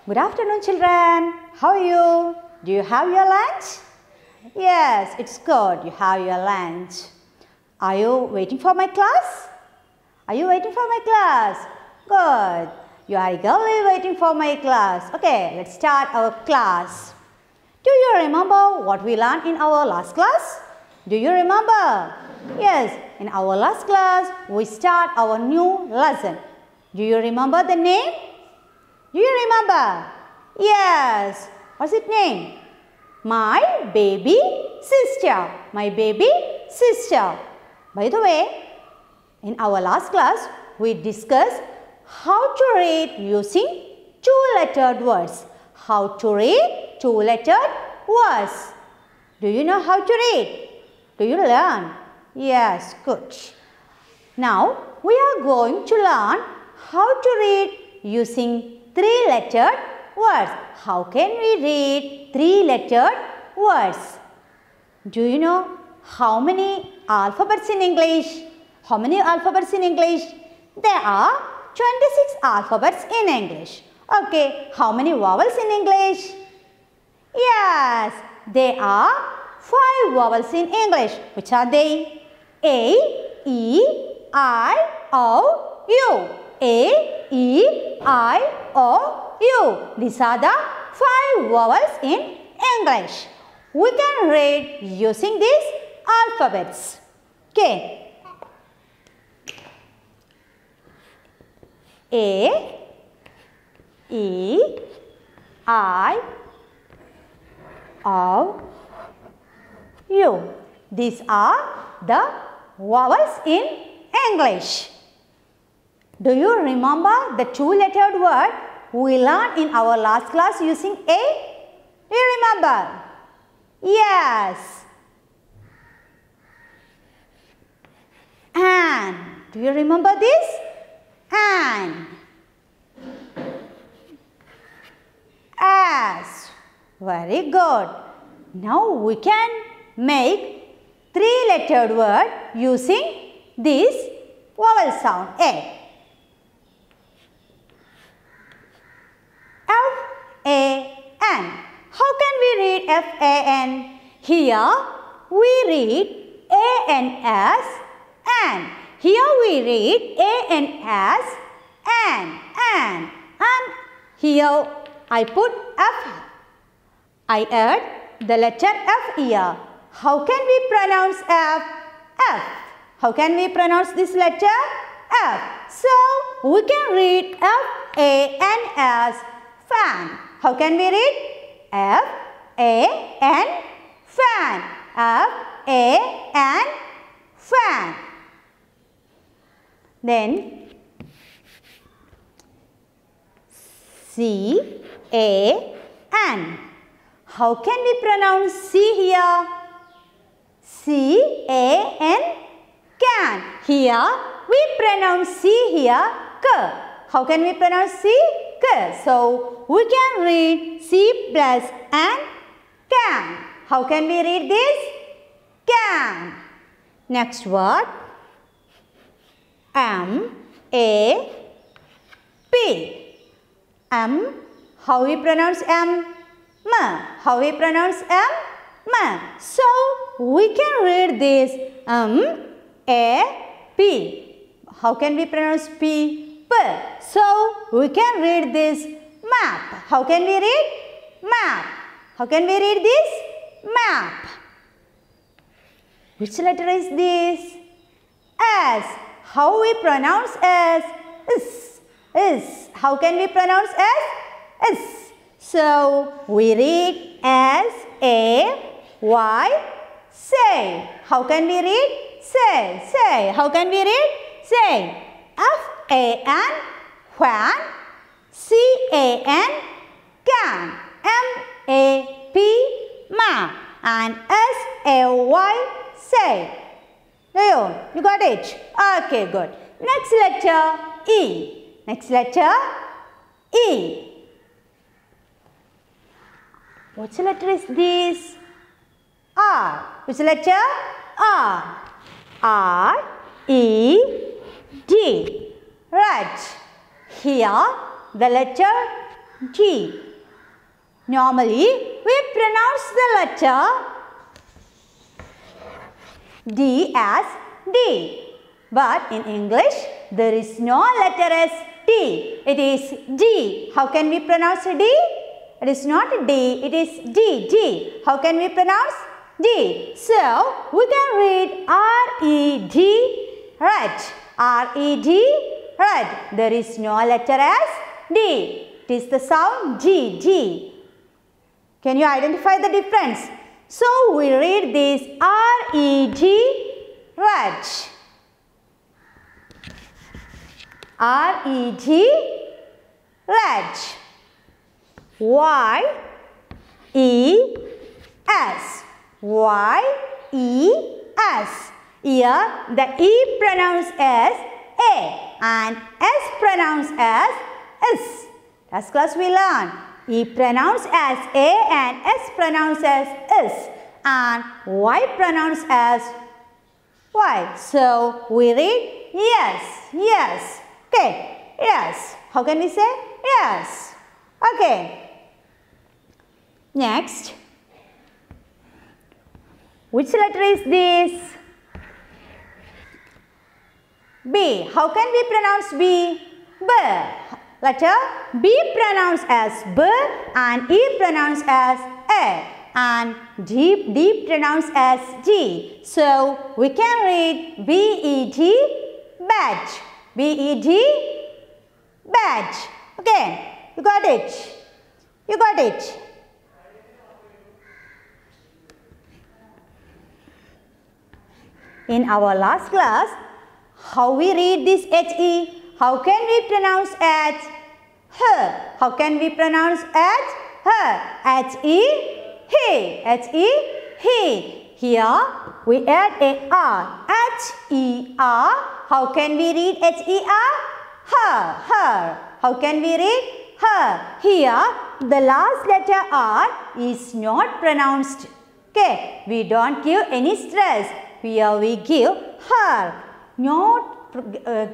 Good afternoon, children. How are you? Do you have your lunch? Yes, it's good. You have your lunch. Are you waiting for my class? Are you waiting for my class? Good. You are eagerly waiting for my class. Okay, let's start our class. Do you remember what we learned in our last class? Do you remember? Yes, in our last class, we start our new lesson. Do you remember the name? Do you remember? Yes. What's its name? My baby sister. My baby sister. By the way, in our last class, we discussed how to read using two-lettered words. How to read two-lettered words. Do you know how to read? Do you learn? Yes, good. Now, we are going to learn how to read using three-lettered words. How can we read three-lettered words? Do you know how many alphabets in English? How many alphabets in English? There are 26 alphabets in English. Okay, how many vowels in English? Yes, there are 5 vowels in English. Which are they? A, E, I, O, U. A, E, I, O, U. These are the 5 vowels in English. We can read using these alphabets. Okay. A, E, I, O, U. These are the vowels in English. Do you remember the two-lettered word we learned in our last class using A? Do you remember? Yes. An. Do you remember this? An. As. Very good. Now we can make three-lettered word using this vowel sound A. F-A-N. How can we read F-A-N? Here we read A-N as an. Here we read A-N as an. And here I put F. I add the letter F here. How can we pronounce F? F. How can we pronounce this letter? F. So we can read F-A-N as fan. How can we read? F-A-N, fan. F-A-N, fan. Then C-A-N. How can we pronounce C here? C-A-N, can. Here we pronounce C here, K. How can we pronounce C? K. So we can read C plus N, can. How can we read this? Can. Next word. M-A-P. M. How we pronounce M? M. How we pronounce M? M. So we can read this M-A-P. How can we pronounce P? P. So we can read this map. How can we read? Map. How can we read this? Map. Which letter is this? S. How we pronounce S? Is. Is. How can we pronounce S? Is. So we read S-A-Y, say. How can we read? Say. Say. How can we read? Say. F-A-N, fan. C-A-N, can. M-A-P, map. And S-A-Y, say. You got it? Okay, good. Next letter, E. Next letter, E. Which letter is this? R. Which letter? R. R-E-D. Right. Here the letter D. Normally, we pronounce the letter D as D. But in English, there is no letter as D. It is D. How can we pronounce D? It is not D. It is D. D. How can we pronounce D? So, we can read R-E-D, red. R-E-D, red. There is no letter as D. It is the sound D. D. Can you identify the difference? So, we read this R-E-D, red. R-E-D, red. Y-E-S. Y-E-S. Here, the E pronounced as A and S pronounced as S. Last class we learned E pronounced as A and S pronounced as S and Y pronounced as Y. So, we read yes, yes. Okay, yes. How can we say yes? Okay. Next, which letter is this? B. How can we pronounce B? B. Letter B pronounced as B and E pronounced as A and D pronounced as D. So, we can read B-E-D, bed. B-E-D, bed. Okay, you got it. You got it. In our last class, how we read this H-E? How can we pronounce H? Her. How can we pronounce H? Her. H-E, he. H-E, he. Here, we add a R. H-E-R. How can we read H-E-R? Her. Her. How can we read? Her. Here, the last letter R is not pronounced. Okay, we don't give any stress. Here we give her. Not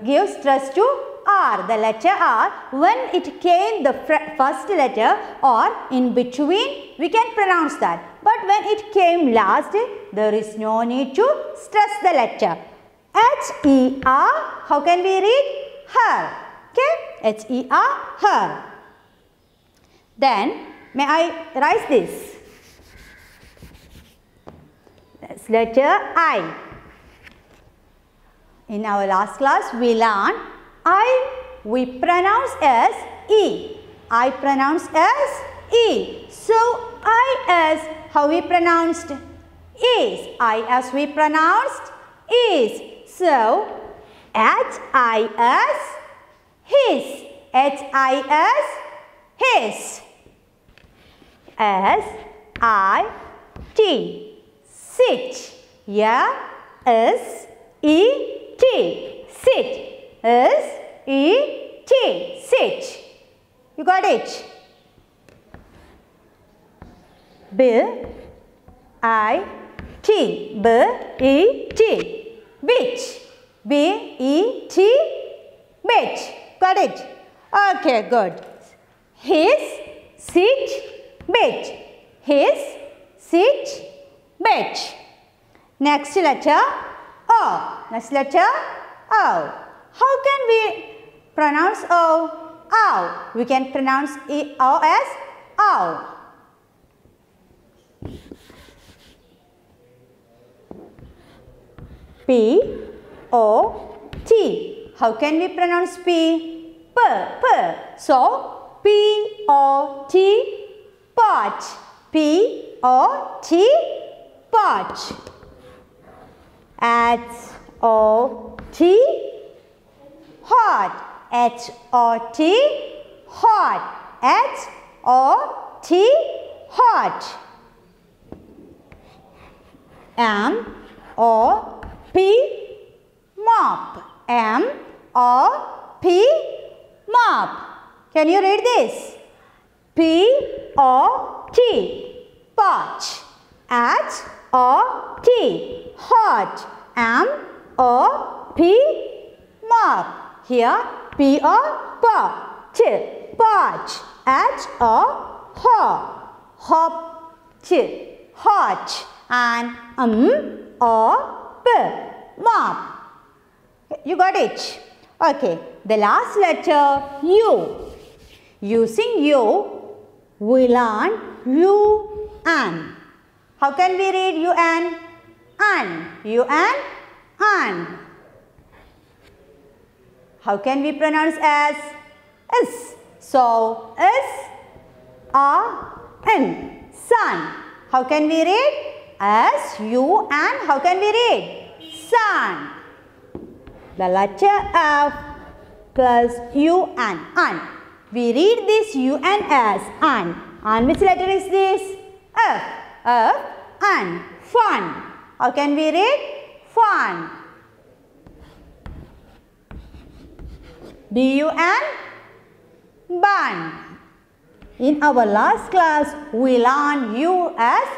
give stress to R, the letter R. When it came the first letter or in between, we can pronounce that. But when it came last, there is no need to stress the letter. H-E-R, how can we read? Her. Okay, H-E-R, her. Then, may I write this? That's letter I. In our last class, we learned I we pronounce as E. I pronounce as E. So, I as how we pronounced is. I as we pronounced is. So, H-I-S, his. H-I-S, his. S-I-T, sit. Yeah, S-E-T, sit. S-E-T, sit. You got it? B-I-T, B-E-T, bit. B-E-T, bit. Got it? Okay, good. His, sit, bit. His, sit, bit. Next letter O. Next letter O. How can we pronounce O? O. We can pronounce O as O. P-O-T. How can we pronounce P? P. So, P-O-T, pot. P-O-T, pot. H-O-T, hot. H-O-T, hot. H-O-T, hot. M-O-P, mop. M-O-P, mop. Can you read this? P-O-T, pot. H-O-T, hot. M-O-P, mop. Here, P-O, Porch. H-O-H. Hop. Hotch. And or p. Mop. You got it? Okay. The last letter U. Using U, we learn U-N. How can we read U-N? An. U-N. An. How can we pronounce as? S. So, S-A-N. Sun. How can we read? S-U-N. How can we read? Sun. The letter F plus U-N. An. We read this U-N as an. And which letter is this? F. F. An. Fun. How can we read? Fun. B-U-N. Bun. In our last class, we learned U as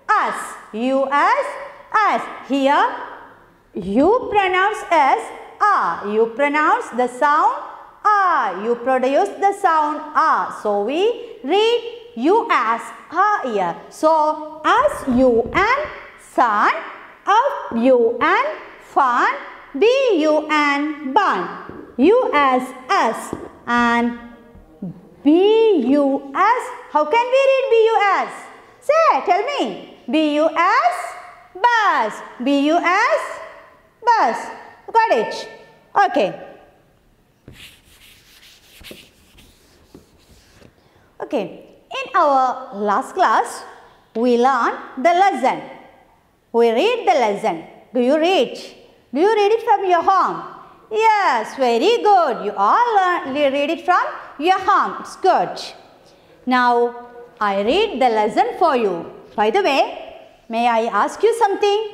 us. U as us. Here, you pronounce as A. You pronounce the sound A. You produce the sound A. So, we read U as A here. So, S-U-N, sun. F-U-N, fun. B-U-N, bun. U as us. And B-U-S. How can we read B-U-S? Say, tell me. B-U-S, bus. B-U-S, bus. Got it? Okay. Okay. In our last class, we learned the lesson. We read the lesson. Do you read? Do you read it from your home? Yes, very good. You all read it from your home. It's good. Now, I read the lesson for you. By the way, may I ask you something?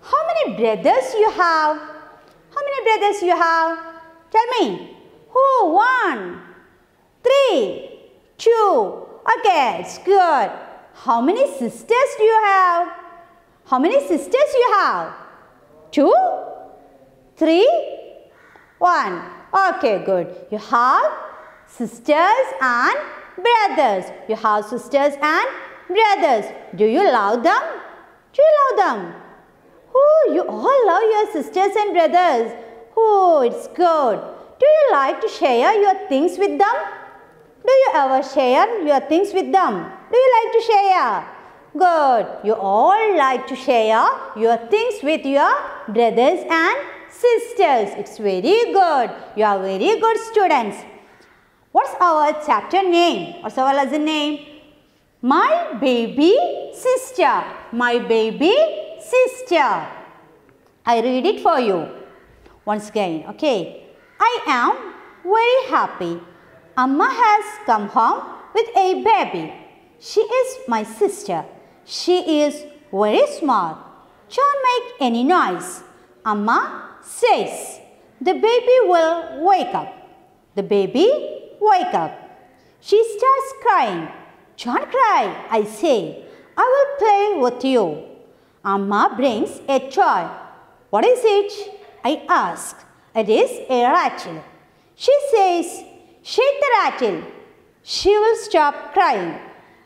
How many brothers you have? How many brothers you have? Tell me. Who? 1, 3, 2. Okay, it's good. How many sisters do you have? How many sisters you have? 2, 3, 1. Okay, good. You have sisters and brothers. You have sisters and brothers. Do you love them? Do you love them? Oh, you all love your sisters and brothers. Oh, it's good. Do you like to share your things with them? Do you ever share your things with them? Do you like to share? Good. You all like to share your things with your brothers and sisters. It's very good. You are very good students. What's our chapter name? What's our lesson name? My baby sister. My baby sister. I read it for you once again. Okay. I am very happy. Amma has come home with a baby. She is my sister. She is very small. Don't make any noise. Amma says, the baby will wake up. The baby wake up. She starts crying. Don't cry, I say. I will play with you. Amma brings a toy. What is it? I ask. It is a rattle. She says, shake the rattle. She will stop crying.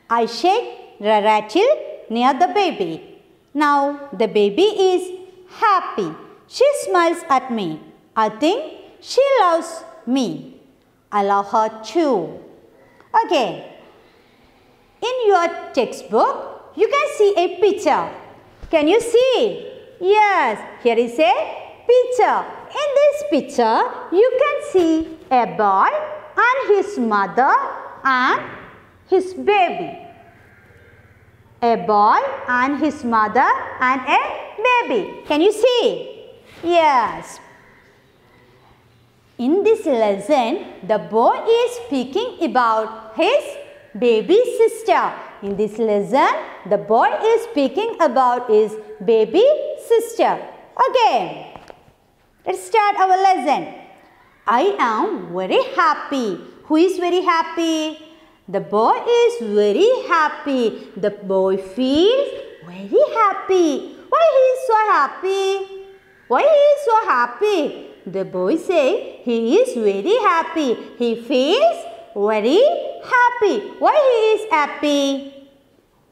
I shake the rattle near the baby. Now the baby is happy. She smiles at me. I think she loves me. I love her too. Okay. In your textbook, you can see a picture. Can you see? Yes, here is a picture. In this picture, you can see a boy and his mother and his baby. A boy and his mother and a baby. Can you see? Yes. In this lesson, the boy is speaking about his baby sister. In this lesson, the boy is speaking about his baby sister. Okay. Let's start our lesson. I am very happy. Who is very happy? The boy is very happy. The boy feels very happy. Why he is so happy? Why he is so happy? The boy say he is very happy. He feels very happy. Why he is happy?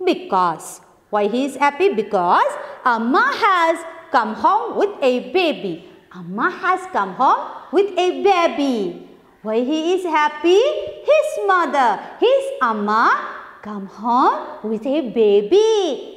Because. Why he is happy? Because Amma has come home with a baby. Amma has come home with a baby. Why he is happy? His mother, his Amma come home with a baby.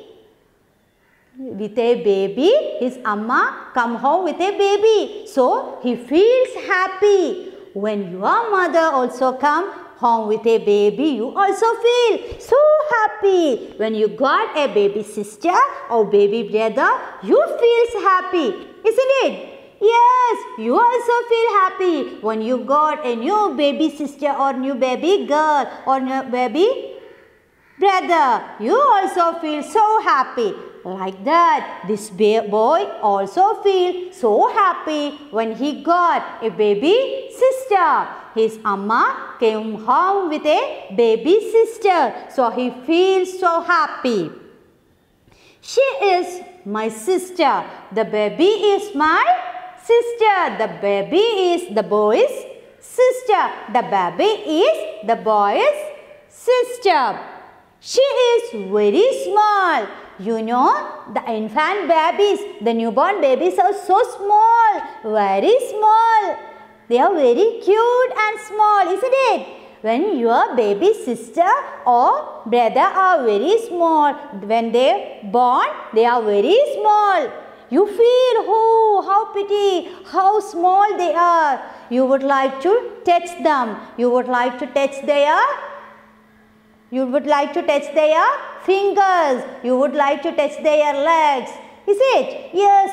With a baby, his Amma come home with a baby. So, he feels happy. When your mother also come home with a baby, you also feel so happy. When you got a baby sister or baby brother, you feel happy, isn't it? Yes, you also feel happy when you got a new baby sister or new baby girl or new baby brother. You also feel so happy. Like that, this boy also feels so happy when he got a baby sister. His Amma came home with a baby sister. So he feels so happy. She is my sister. The baby is my sister. The baby is the boy's sister. The baby is the boy's sister. She is very small. You know, the infant babies, the newborn babies are so small, very small. They are very cute and small, isn't it? When your baby sister or brother are very small, when they born, they are very small. You feel, oh, how pity, how small they are. You would like to touch them. You would like to touch their fingers. You would like to touch their legs. Is it? Yes,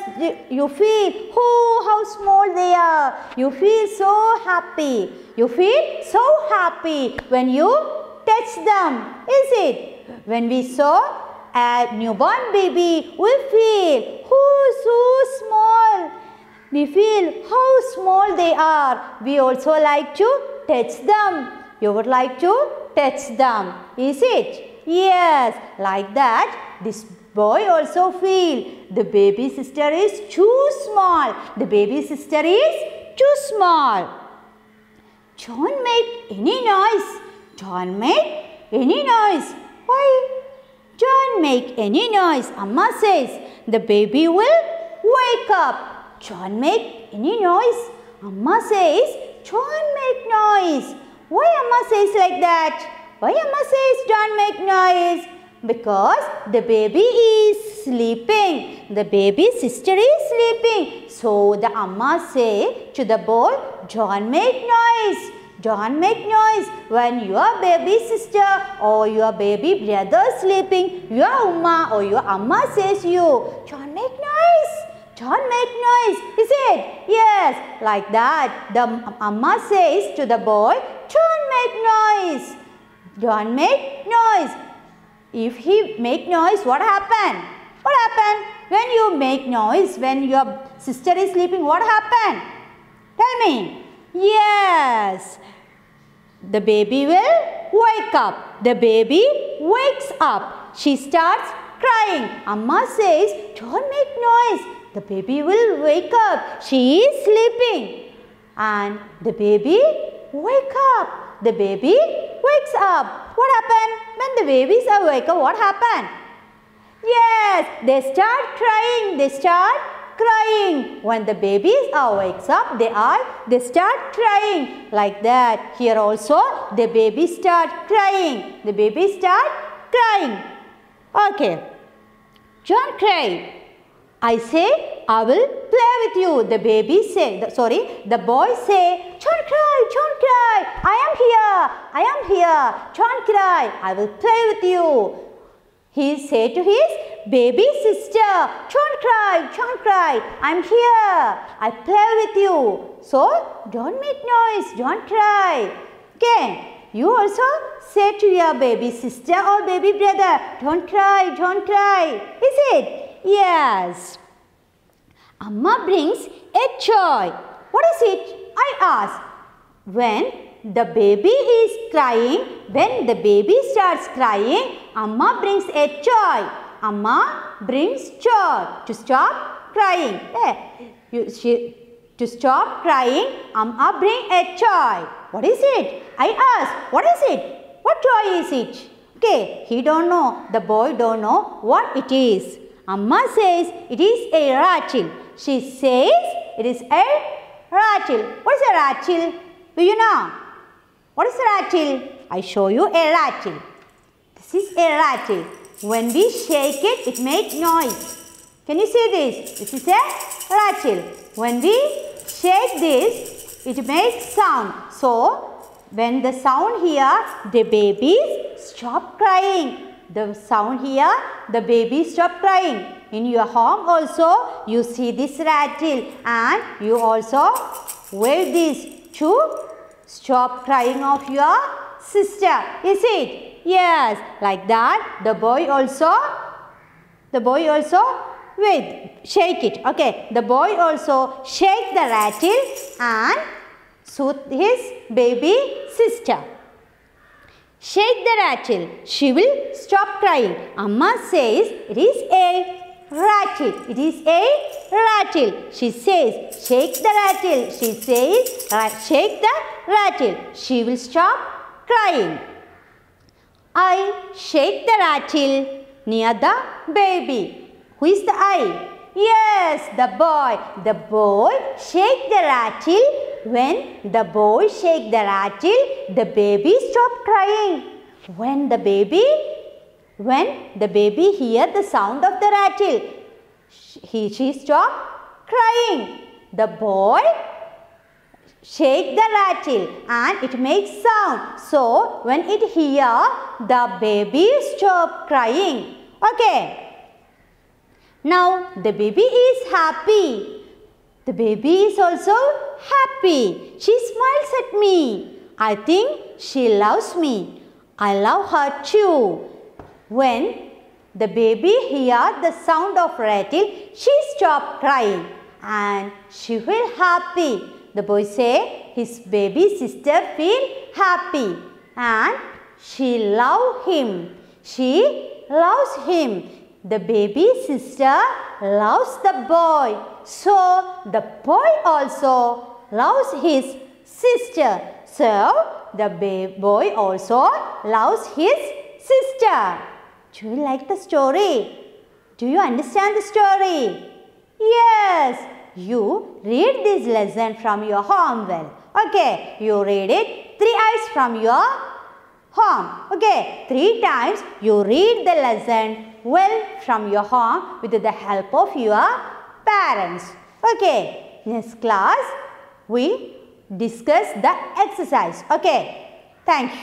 you feel, oh, how small they are. You feel so happy. You feel so happy when you touch them. Is it? When we saw a newborn baby, we feel, oh, so small. We feel how small they are. We also like to touch them. You would like to touch them. Is it? Yes, like that, this boy also feel the baby sister is too small. The baby sister is too small. Don't make any noise. Don't make any noise. Why? Don't make any noise. Amma says the baby will wake up. Don't make any noise. Amma says don't make noise. Why Amma says like that? Why Amma says don't make noise? Because the baby is sleeping. The baby sister is sleeping. So the Amma say to the boy, don't make noise. Don't make noise. When your baby sister or your baby brother is sleeping, your Amma or your Amma says you, don't make noise. Don't make noise. Is it? Yes. Like that, the Amma says to the boy, don't make noise. Don't make noise. If he make noise, what happened? What happened? When you make noise, when your sister is sleeping, what happened? Tell me. Yes. The baby will wake up. The baby wakes up. She starts crying. Amma says, don't make noise. The baby will wake up. She is sleeping. And the baby wake up. The baby wakes up. What happened? When the babies are wake up, what happened? Yes, they start crying. They start crying. When the babies wakes up, they start crying. Like that. Here also, the baby start crying. The baby start crying. Okay. Don't cry. I say, I will play with you. The baby say, the boy say, don't cry, don't cry. I am here. Don't cry. I will play with you. He say to his baby sister, don't cry. I'm here. I play with you. So, don't make noise. Don't cry. Okay. You also say to your baby sister or baby brother, don't cry. Is it? Yes. Amma brings a toy. What is it? I ask. When the baby is crying, when the baby starts crying, Amma brings a toy. Amma brings toy to stop crying. To stop crying, Amma bring a toy. What is it? I ask, what is it? What toy is it? Okay, he don't know. The boy don't know what it is. Amma says it is a rattle. She says it is a rattle. What is a rattle? Do you know? What is a rattle? I show you a rattle. This is a rattle. When we shake it, it makes noise. Can you see this? This is a rattle. When we shake this, it makes sound. So, when the sound here, the babies stop crying. The sound here, the babies stop crying. In your home also, you see this rattle and you also wear this to stop crying of your sister. Is it? Yes. Like that, the boy also shake it. Okay. The boy also shake the rattle and soothe his baby sister. Shake the rattle. She will stop crying. Amma says it is a rattle. It is a rattle. She says shake the rattle. She says shake the rattle. She will stop crying. I shake the rattle near the baby. Who is the I? Yes, the boy. The boy shake the rattle. When the boy shake the rattle, the baby stop crying. When the baby hear the sound of the rattle, she stop crying. The boy shake the rattle and it makes sound. So, when it hear, the baby stop crying. Okay. Now, the baby is happy. The baby is also happy. She smiles at me. I think she loves me. I love her too. When the baby hear the sound of rattle, she stop crying and she feel happy. The boy say his baby sister feel happy and she love him. She loves him. The baby sister loves the boy. So, the boy also loves his sister. So, the boy also loves his sister. Do you like the story? Do you understand the story? Yes. You read this lesson from your home well. Okay. You read it 3 eyes from your home. Okay. 3 times you read the lesson well from your home with the help of your parents. Okay. Next class we discuss the exercise. Okay. Thank you.